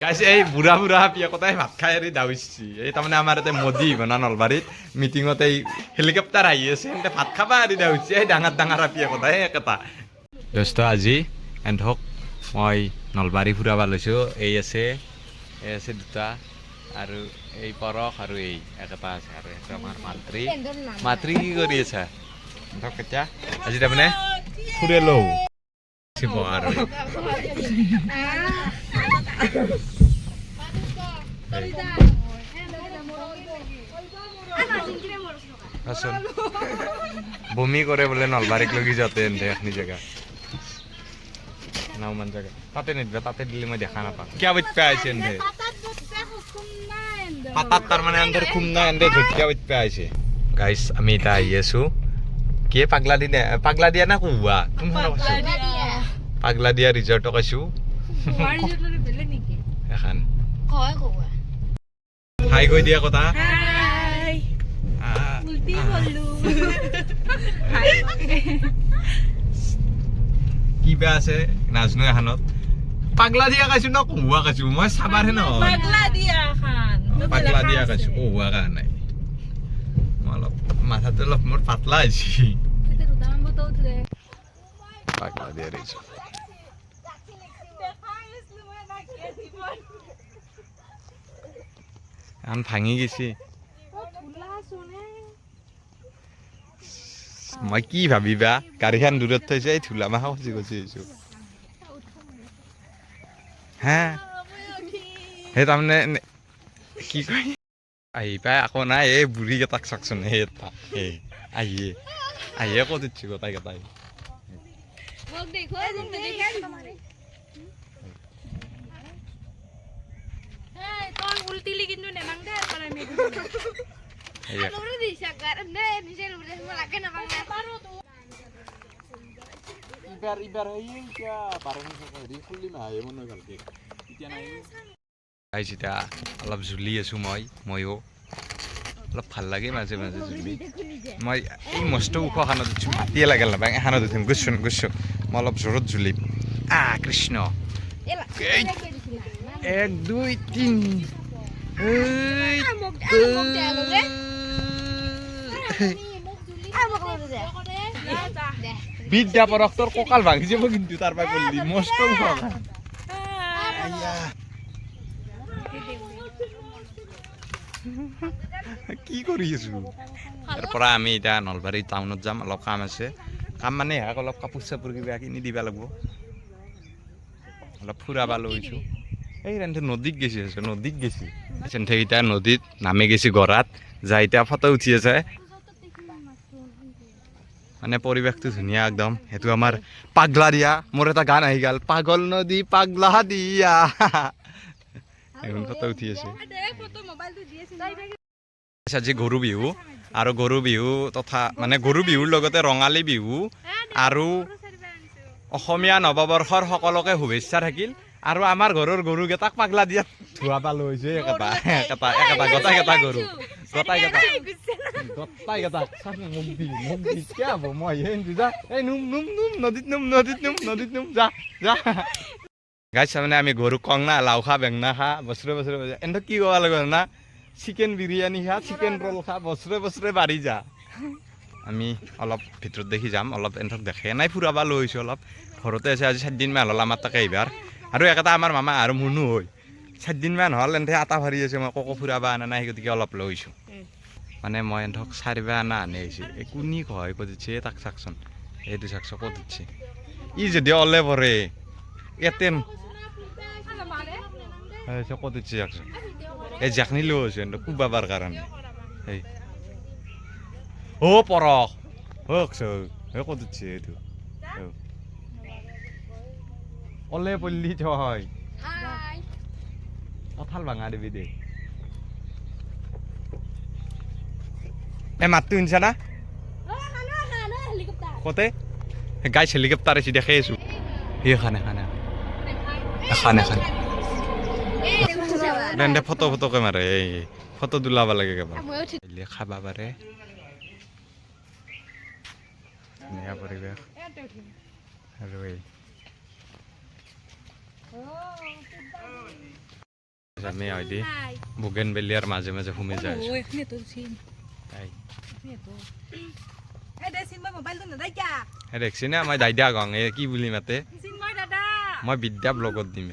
গাইছ এই বুঢ়া বুঢ়া হাপিয়ে কথাই ভাত খাই এৰি দাউৰিছি এই তাৰমানে আমাৰ ইয়াতে মোদী বনা নলবাৰীত মিটিঙত এই হেলিকপ্টাৰ আহি আছে এন্তে ভাত খাবা এৰি দাউৰিছি এই ডাঙৰ ডাঙৰ হাপিয়ে কথাই একেটা দোস্ত আজি এন্ধক মই নলবাৰী ফুৰাব লৈছোঁ এই আছে দুটা আৰু এই পৰশ আৰু এই একেটা আছে আৰু এটা আমাৰ মাতৃ মাতৃ কি কৰি আছা এন্ধক কেতিয়া আজি তাৰমানে ফুৰে লওঁ আৰু বমি কৰে বোলে নলবাৰীক লগি যাওঁতে এনে এখনি জেগা নাওমান জেগা তাতে নিদিবা তাতে দিলে মই দেখা নাপাওঁ কিয় বৈতপা আহিছে এনে পাতাত তাৰমানে এন্ধৰ খুম নাই এনে ঝটকিয়া বৈতপা আহিছে গাইছ আমি এতিয়া আহি আছোঁ কি পাগলা দিয়া না কোৱা কোনখনক আছোঁ পাগলা দিয়া ৰিজৰ্টক আছোঁ এখন হাই কৈ দিয়া কথা কিবা আছে নাজনো এখনত পাগলা দিয়া কাইছো ন কহুৱা কাইছো মই চাবাৰহে নহয় পাগলা দিয়া কাইছো কহুৱা কা নাই মই অলপ মাথাটো অলপ মোৰ পাতলা হৈছে পাগলা দিয়া ৰৈছো এখন ভাঙি গেছি মই কি ভাবিবা গাড়ীখন দূৰত থৈছে এই ধূলা মাখা খচি খচি আহিছো হা সেই তাৰমানে কি কয় আহি পাই আকৌ নাই এই বুঢ়ী কেইটাক চাকচোন সেই এটা এই আহিয়ে ক'ত উঠছি গোটাই গোটাই অলপ জুলি আছো ময়ো অলপ ভাল লাগে মাজে মাজে জুলি মই এই মস্ত ওখ খানত উঠিছোঁ মাটিয়ে লাগিল নাপায় এখানত উঠিম গুচোন মই অলপ জোৰত জুলিম কৃষ্ণ 1 2 3 বিদ্যা পৰক্তৰ কঁকাল ভাঙি যাব কিন্তু তাৰ পৰা পল্লি মস্ত ওখ কি কৰি আছো তাৰ পৰা আমি এতিয়া নলবাৰী টাউনত যাম অলপ কাম আছে কাম মানে অলপ কাপোৰ চাপোৰ কিবা কিনি দিবা লাগিব অলপ ফুৰাব লৈছোঁ এই ৰান্ধে নদীত গেছি এতিয়া নদীত নামি গেছি গৰাত যাই এতিয়া ফটো উঠি আছে মানে পৰিৱেশটো ধুনীয়া একদম সেইটো আমাৰ পাগলা দিয়া মোৰ এটা গান আহি গ'ল পাগল নদী পাগলা দিয়া এখন ফটো উঠি আছে আজি গৰু বিহু আৰু গৰু বিহু তথা মানে গৰু বিহুৰ লগতে ৰঙালী বিহু আৰু অসমীয়া নৱবৰ্ষৰ সকলোকে শুভেচ্ছা থাকিল আৰু আমাৰ ঘৰৰ গৰুকেইটাক পাগলা দিয়াত ধোৱা পালো হৈছে একেটা গোটাই গৰু গোটাই মোক দি কিয় হ'ব মই যা এই নুম নদীত নুম যা গাইছ মানে আমি গৰুক কওঁ না লাও খা বেঙনা খা বছৰে এনে কি ক'ব লাগিব না চিকেন বিৰিয়ানী খা চিকেন ৰ'ল খা বছৰে বাঢ়ি যা আমি অলপ ভিতৰত দেখি যাম অলপ এন্ধক দেখে নাই ফুৰাব লৈছোঁ অলপ ঘৰতে আছে আজি 4 দিনমান হ'ল আমাৰ তাকে এইবাৰ আৰু একেটা আমাৰ মামা আৰু মুনু হয় 4 দিনমান হ'ল এন্ধে আটা ভাৰি আছে মই ককো ফুৰাব আনা নাই গতিকে অলপ লৈছোঁ মানে মই এন্ধক 4 আনা আনি আহিছোঁ এই কোনি কয় ক'ত দিছে তাক চাকচোন এইটো চাকচ ক'ত দিছে ই যদি অলে পৰে এতেন ক'ত দিছে চাকচোন এই জাখনি লৈ আছে কুবাবাৰ কাৰণে এই পৰশ ক'ত দিছে এইটো অলে পল্লি হয় কঁঠাল ভাঙা দিবি দে এই মাতটো শুনিছা না কতে গাইছ হেলিকপ্টাৰ আছে দেখাই আছো খানে ফটোকে মাৰে এই ফটো তোলাব লাগে খাবা পাৰে ধুনীয়া পৰিৱেশ আৰু এই আমি হয়দি বুগেন বেলিয়ার মাঝে মাঝে ঘুমে যায় দেখছি না মই দাইদিয়া গং এই কি বুলি মাতে মই বিদ্যা ব্লগত দিম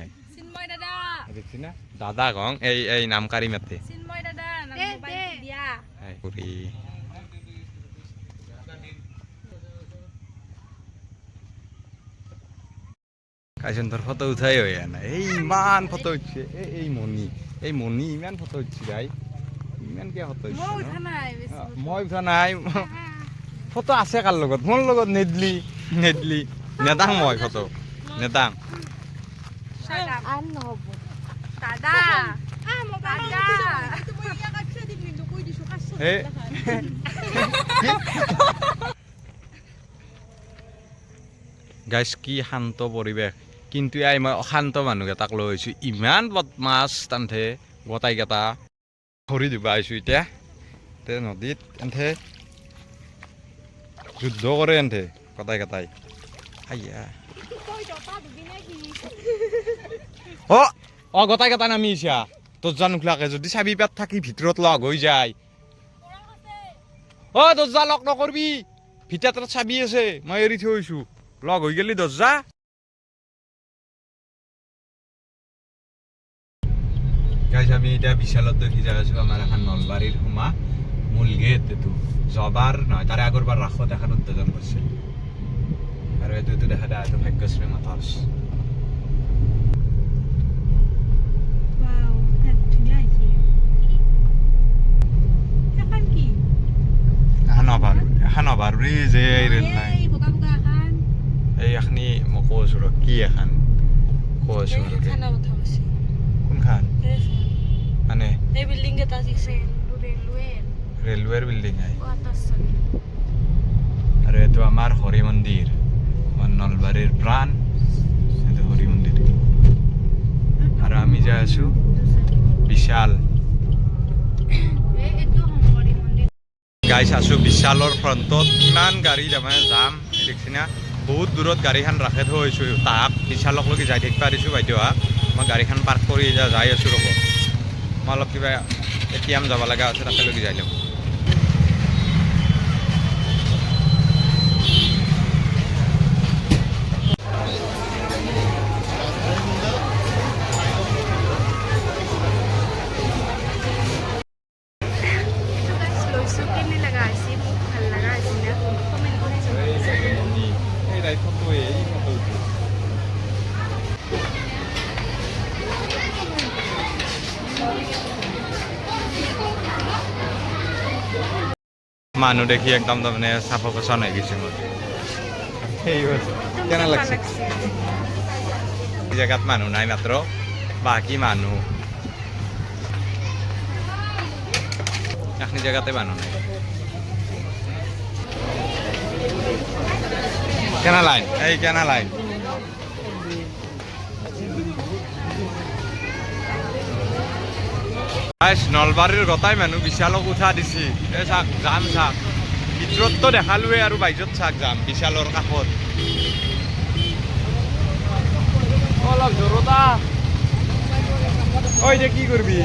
দেখছি না দাদা গং এই নামকাৰী মাতে কাইজন তোর ফটো উঠাই হয়ে না এই ইমান ফটো উঠছে এই মনি ইমান ফটো উঠছি ভাই ইমান কে ফটো উঠছে মই উঠা নাই ফটো আছে কাৰ লগত মোৰ লগত নেদলি নেদাং মই ফটো নেদাং গাইছ কি শান্ত পৰিৱেশ কিন্তু মই অশান্ত মানুহকেইটাক লৈ আহিছোঁ ইমান বদমাছ তান্থে গোটাইকেইটা ধৰি দিব আহিছোঁ এতিয়া নদীত এন্থে যুদ্ধ কৰে এন্থে গোটাইকেইটাই গোটাইকেইটা নামি আহিছা দৰ্জা নোখোলাকে যদি চাবি পেট থাকি ভিতৰত লগ হৈ যায় দৰ্জা লগ নকৰবি ভিতৰত চাবি আছে মই এৰি থৈছোঁ লগ হৈ গেলি দৰ্জা গাইছ আমি এতিয়া বিশালত দেখি যাই আছো আমাৰ এখন নলবাৰীৰ সোমা মূল গেট এইটো জবাৰ নহয় তাৰে আগৰবাৰ ৰাসত এখন উদ্বোধন কৰিছে আৰু এইটো দেখা যায় এইটো ভাগ্যশ্ৰী মাথাউচ এখন অভাৰুৰি যে ৰেল লাইন এই এখনি মই কৈ আছো ৰ কি এখন কৈ আছো কোনখান মানে ৰেলৱেৰ বিল্ডিং আৰু এইটো আমাৰ হৰি মন্দিৰ আমাৰ নলবাৰীৰ প্ৰাণ এইটো হৰি মন্দিৰ আৰু আমি যাই আছো বিশাল গাইছ আছো বিশালৰ ফ্ৰণ্টত ইমান গাড়ী তাৰমানে যাম দেখছি না বহুত দূৰত গাড়ীখন ৰাখি থৈছোঁ তাক বিশালকলৈকে যাই থাকিব পাৰিছোঁ বাইদেউহাক মই গাড়ীখন পাৰ্ক কৰি যাই আছোঁ ৰ'ব মই অলপ কিবা ATM যাব লগা আছে তাকে যাই লওঁ মানুহ দেখি একদম তাৰমানে চাফকচন হৈ গৈছে মোৰ সেই কেনে লাগছে জেগাত মানুহ নাই মাত্ৰ বাকী মানুহ এখনি জেগাতে মানুহ নাই কেনা লাইন নলবাৰীৰ গোটাই মানুহ বিশালক উঠা দিছি এই চাক যাম চাক ভিতৰততো দেখালোৱে আৰু বাহিৰত চাক যাম বিশালৰ কাষত অলপ জোৰতা ঐ যে কি কৰিবি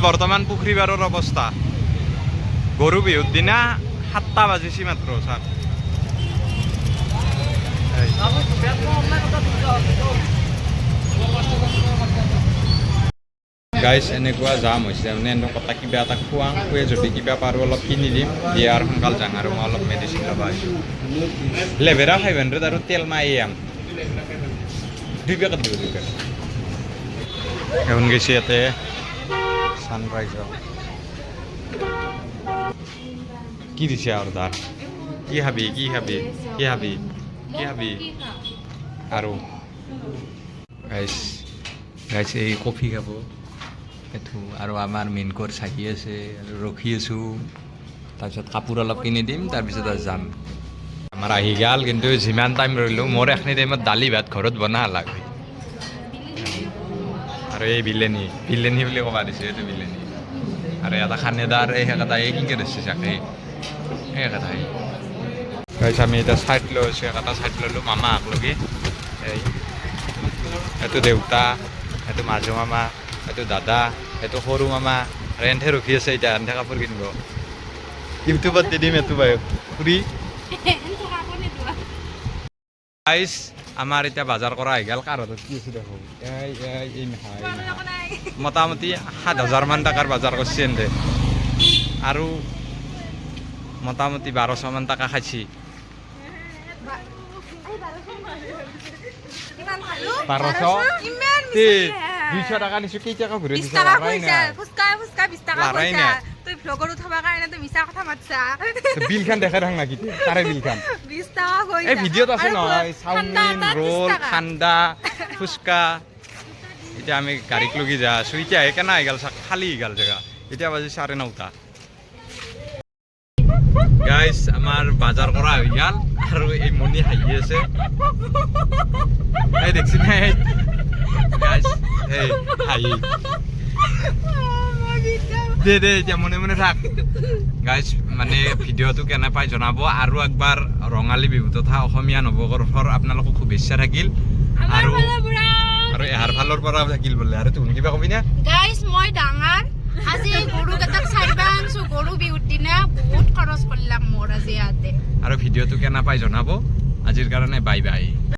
বৰ্তমান পুখুৰী পাৰৰ অৱস্থা গৰু বিহুৰ দিনা 7টা বাজিছি মাত্ৰ চাক গাইছ এনেকুৱা জাম হৈছে মানে এনেকুৱা কিবা এটা খুৱাই যদি কিবা পাৰোঁ অলপ কিনি দিম দিয়ে আৰু সোনকাল যাওঁ আৰু মই অলপ মেডিচিন ল'ব আহিছোঁ লেভেৰা 500 আৰু তেল মাই আম 2 পেকেট দিব 2 পেকেট এখন গৈছে ইয়াতে ছানৰাইজৰ কি দিছে আৰু তাৰ কি খাবি আৰু গাইছ এই কফি খাব এইটো আৰু আমাৰ মেইন কোৰ্চ আহি আছে আৰু ৰখি আছোঁ তাৰপিছত কাপোৰ অলপ কিনি দিম তাৰপিছত আৰু যাম আমাৰ আহি গ'ল কিন্তু যিমান টাইম ৰ'লোঁ মোৰ এখিনি টাইমত দালি ভাত ঘৰত বনা লাগে আৰু এই বিলেনি বুলি ক'বা দিছে এইটো বিলেনি আৰু এটা খানেদাৰ এই একেটাই কি কৰিছে চাকে এই একেটাই গাইছ আমি এতিয়া চাইড লৈছোঁ এটা চাইড ল'লোঁ মামা আগলগি এই এইটো দেউতা এইটো মাজু মামা এইটো দাদা এইটো সৰু মামা আৰু এন্ধে ৰখি আছে এতিয়া এন্ধে কাপোৰ কিনিব ইউটিউবত দি দিম এইটো বাই ফুৰি গাইছ আমাৰ এতিয়া বজাৰ কৰা আহি গ'ল কাৰ হাতত কি আছে দেখো এই নহয় মোটামুটি 7,000 মান টকাৰ বজাৰ কৰিছে এন্ধে আৰু মোটামুটি 1200 মান টকা খাইছি 1200 200 টাকা নিছো কেই টাকা ঘূৰি দিছে লাৰাই নাই তুই ভ্লগৰ উঠাবৰ কাৰণে তুই মিছা কথা মাতছা বিলখন দেখাই থাক নাকি তাৰে বিলখন 20 টাকা হৈ এই ভিডিঅ'ত আছে নহয় চাওমিন ৰোল ঠাণ্ডা ফুচকা এতিয়া আমি গাড়ীক লগি যা আছো এতিয়া কেনে আহি গ'ল খালী আহি গ'ল জেগা এতিয়া বাজি 9:30 গাইছ আমাৰ বজাৰ কৰা হৈ গ'ল আৰু এই মনি হাঁহি আছে এই দেখছি নাই গাইছ এই হাঁহি দে এতিয়া মনে মনে থাক গাইছ মানে ভিডিঅ'টো কেনে পাই জনাব আৰু একবাৰ ৰঙালী বিহু তথা অসমীয়া নৱবৰ্ষৰ আপোনালোকক শুভেচ্ছা থাকিল আৰু এহাৰ ফালৰ পৰা থাকিল বোলে আৰু তুমি কিবা কবি না গাইস মই ডাঙৰ আজি গৰু কেইটাক চাইবা আনছো গৰু বিহুৰ দিনা বহুত খৰচ কৰিলাম মোৰ আজি ইয়াতে আৰু ভিডিঅ'টো কেনে পাই জনাব আজিৰ কাৰণে বাই বাই